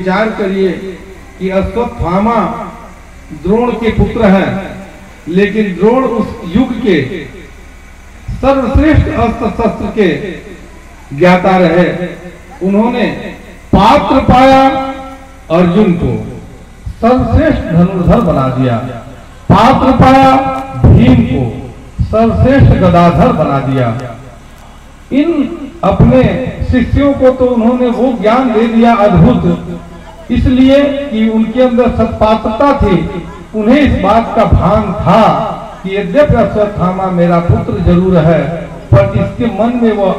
विचार करिए कि अश्वत्थामा द्रोण के पुत्र हैं, लेकिन द्रोण उस युग के सर्वश्रेष्ठ अस्त्र शस्त्र के ज्ञाता रहे। उन्होंने पात्र पाया अर्जुन को, सर्वश्रेष्ठ धनुर्धर बना दिया। पात्र पाया भीम को, सर्वश्रेष्ठ गदाधर बना दिया। इन अपने शिष्यों को तो उन्होंने वो ज्ञान दे दिया अद्भुत, इसलिए कि उनके अंदर सत्पात्रता थी। उन्हें इस बात का भान था कि यद्यपि अश्वत्थामा मेरा पुत्र जरूर है, पर इसके मन में वह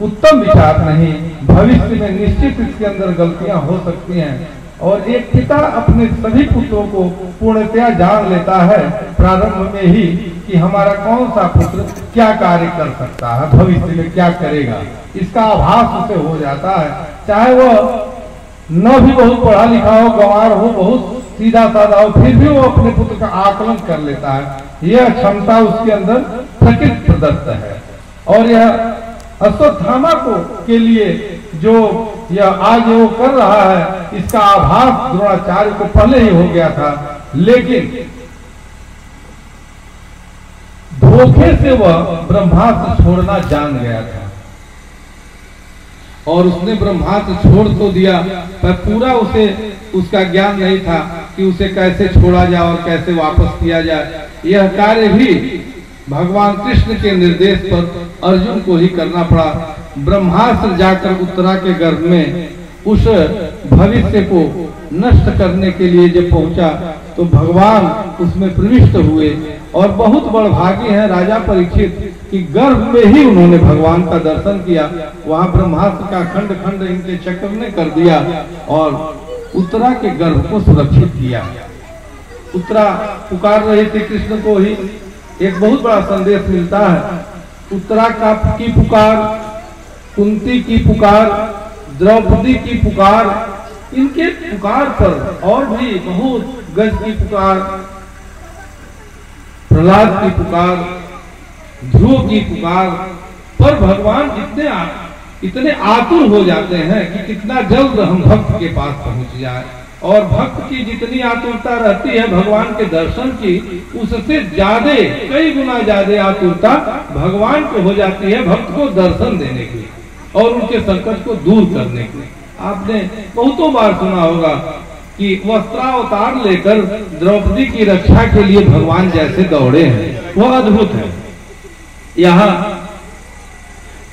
उत्तम विचार नहीं, भविष्य में निश्चित इसके अंदर गलतियां हो सकती हैं। और एक पिता अपने सभी पुत्रों को पूर्णतया जान लेता है प्रारंभ में ही कि हमारा कौन सा पुत्र क्या कार्य कर सकता है, भविष्य में क्या करेगा, इसका आभास उसे हो जाता है। चाहे वह न भी बहुत पढ़ा लिखा हो, गंवार हो, बहुत सीधा साधा हो, फिर भी वो अपने पुत्र का आकलन कर लेता है। यह क्षमता उसके अंदर प्रकृति प्रदत्त है। और यह अश्वत्थामा को के लिए जो यह आज वो कर रहा है, इसका आभास द्रोणाचार्य को पहले ही हो गया था, लेकिन धोखे से वह ब्रह्मास्त्र छोड़ना जान गया था और उसने ब्रह्मास्त्र छोड़ तो दिया, पर पूरा उसे उसका ज्ञान नहीं था कि उसे कैसे छोड़ा जाए और कैसे वापस किया जाए। यह कार्य भी भगवान कृष्ण के निर्देश पर अर्जुन को ही करना पड़ा। ब्रह्मास्त्र जाकर उत्तरा के गर्भ में उस भविष्य को नष्ट करने के लिए जब पहुंचा तो भगवान उसमें प्रविष्ट हुए। और बहुत बड़भागी हैं राजा परीक्षित कि गर्भ में ही उन्होंने भगवान का दर्शन किया। वहां ब्रह्मास्त्र का खंड खंड इनके चक्र ने कर दिया और उत्तरा के गर्भ को सुरक्षित किया। उत्तरा पुकार रही थी कृष्ण को ही। एक बहुत बड़ा संदेश मिलता है। उत्तरा की पुकार, कुंती की पुकार, द्रौपदी की पुकार, इनके पुकार पर और भी बहुत गज की पुकार, प्रहलाद की पुकार, ध्रुव की पुकार पर भगवान इतने आतुर हो जाते हैं कि कितना जल्द हम भक्त के पास पहुंच जाए। और भक्त की जितनी आतुरता रहती है भगवान के दर्शन की, उससे ज्यादा कई गुना ज्यादा आतुरता भगवान को हो जाती है भक्त को दर्शन देने की और उनके संकट को दूर करने की। आपने बहुतों बार सुना होगा कि वस्त्रावतार लेकर द्रौपदी की रक्षा के लिए भगवान जैसे दौड़े हैं, वह अद्भुत है। यहाँ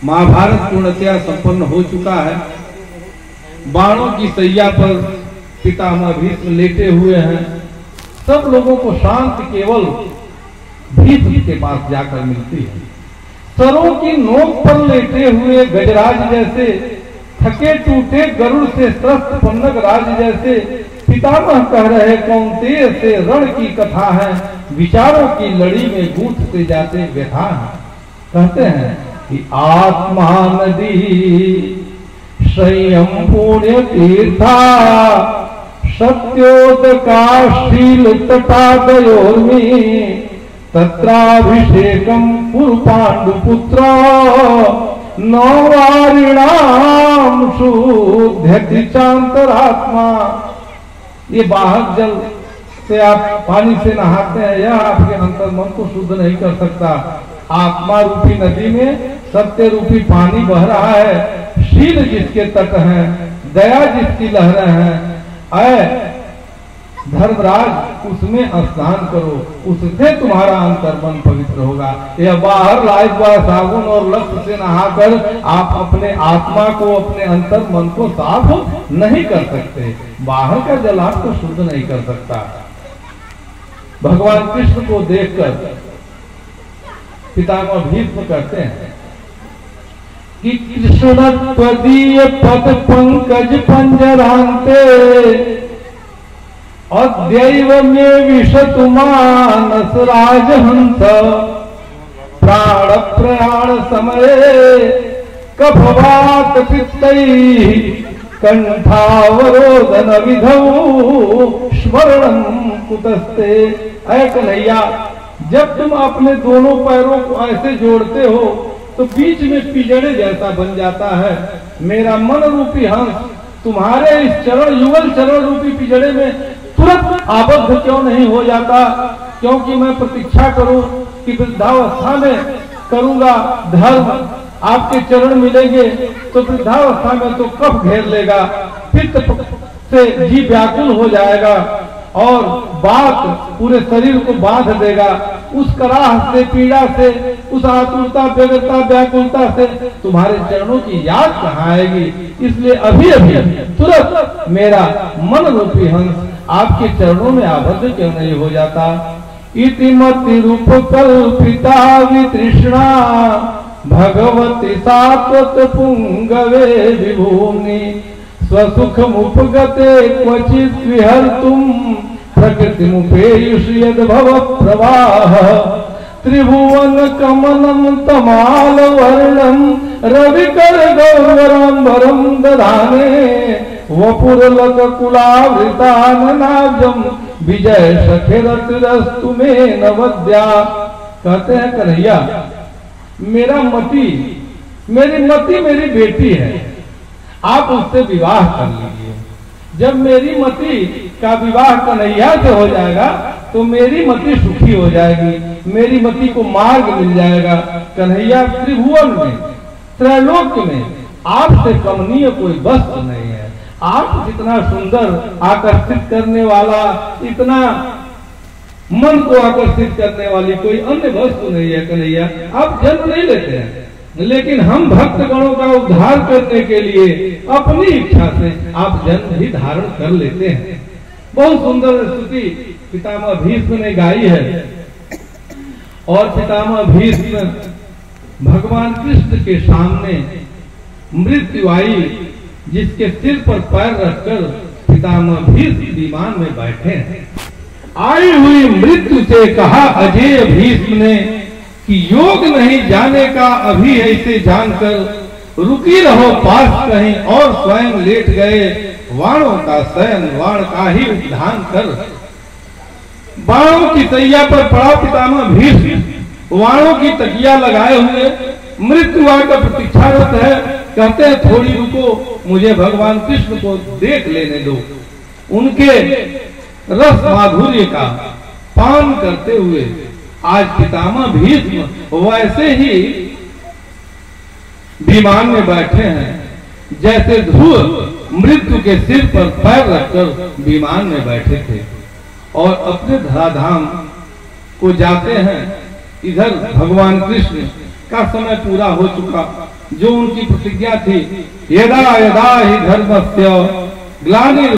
महाभारत पूर्णतया संपन्न हो चुका है। बाणों की सैया पर पितामह भीष्म लेटे हुए हैं। सब लोगों को शांति केवल भीष्म के पास जाकर मिलती है। सरों की नोक पर लेटे हुए गजराज जैसे, थके टूटे गरुड़ से त्रस्त पन्नग राज जैसे पितामह कह रहे कौन्तेय से रण की कथा है, विचारों की लड़ी में गूंथते जाते व्यथा है। कहते हैं कि आत्मा नदी संयम पुण्य तीर्था सत्योदकाशील तटादयोर्मी तत्राभिषेकम कुरु पांडुपुत्र नवारिणाम शुद्धति चांतरात्मा। ये बाहर जल से आप पानी से नहाते हैं, यह आपके अंतर मन को शुद्ध नहीं कर सकता। आत्मा रूपी नदी में सत्य रूपी पानी बह रहा है। शील जिसके तट हैं, दया जिसकी लहरें हैं, धर्मराज उसमें स्नान करो, उससे तुम्हारा अंतर मन पवित्र होगा। यह बाहर लाइट व साबुन और लक्ष्य से नहाकर आप अपने आत्मा को, अपने अंतर मन को साफ नहीं कर सकते। बाहर का जल आपको शुद्ध नहीं कर सकता। भगवान कृष्ण को देखकर पितामह भीष्म कहते हैं कि कृष्ण त्वदीय पद पंकज पंजरांते अद्यैव में विशतु मानस राजहंस प्राण प्रयाण समये कफवात पित्तैः कंठावरोदन विधौ स्मरणं कुतस्ते। ऐ कन्हैया, जब तुम अपने दोनों पैरों को ऐसे जोड़ते हो तो बीच में पिजड़े जैसा बन जाता है। मेरा मन रूपी हंस तुम्हारे इस चरण युगल चरण रूपी पिंजड़े में तुरंत आबद्ध क्यों नहीं हो जाता? क्योंकि मैं प्रतीक्षा करूं कि वृद्धावस्था में करूंगा धर्म, आपके चरण मिलेंगे तो वृद्धावस्था में तो कफ घेर लेगा, पित्त से जी व्याकुल हो जाएगा और बात पूरे शरीर को बांध देगा। उस कराह से, पीड़ा से, उस आतुरता, व्यग्रता, व्याकुलता से तुम्हारे चरणों की याद कहाँ आएगी? इसलिए अभी अभी तुरंत मेरा मन रूपी हंस आपके चरणों में आबद्ध क्यों नहीं हो जाता? इतिमति रूप कल्पिता वितृष्णा भगवती सात्वत पुंगवे विभूमि स्वसुख मुपगते क्वचित विहर्तुम प्रकृति मुपेयुष यद भव प्रवाह त्रिभुवन कमलम तमाल वर्णम रविकर गौरवरम दधाने वपुरलक कुलावृताननाब्जम विजय सखेरतिरस्तु में नवद्या। कहते हैं कन्हैया, मेरी मति मेरी बेटी है, आप उससे विवाह कर लीजिए। जब मेरी मति का विवाह कन्हैया से हो जाएगा तो मेरी मति सुखी हो जाएगी, मेरी मति को मार्ग मिल जाएगा। कन्हैया, त्रिभुवन में, त्रैलोक में आपसे कमनीय कोई वस्तु नहीं है। आप जितना सुंदर, आकर्षित करने वाला, इतना मन को आकर्षित करने वाली कोई अन्य वस्तु नहीं है कन्हैया। आप जन्म नहीं लेते हैं, लेकिन हम भक्त गणों का उद्धार करने के लिए अपनी इच्छा से आप जन्म भी धारण कर लेते हैं। बहुत सुंदर स्तुति पितामह भीष्म ने गाई है। और पितामह भीष्म भगवान कृष्ण के सामने मृत्यु आई, जिसके सिर पर पैर रखकर पितामह भीष्म विमान में बैठे हैं। आई हुई मृत्यु से कहा अजय भीष्म ने कि योग नहीं जाने का अभी ऐसे जानकर रुकी रहो पास कहीं, और स्वयं लेट गए वाणों का शयन, वाण का ही उद्धान कर। बाणों की तैया पर पड़ा पितामह भीष्म, वाणों की तकिया लगाए हुए मृत्यु का प्रतीक्षारत है। कहते हैं थोड़ी रुको, मुझे भगवान कृष्ण को देख लेने दो। उनके रस माधुर्य का पान करते हुए आज पितामह भीष्म वैसे ही विमान में बैठे हैं जैसे ध्रुव मृत्यु के सिर पर पैर रखकर विमान में बैठे थे और अपने धराधाम को जाते हैं। इधर भगवान कृष्ण का समय पूरा हो चुका, जो उनकी प्रतिज्ञा थी, यदा यदा ही धर्मस्य ग्लानि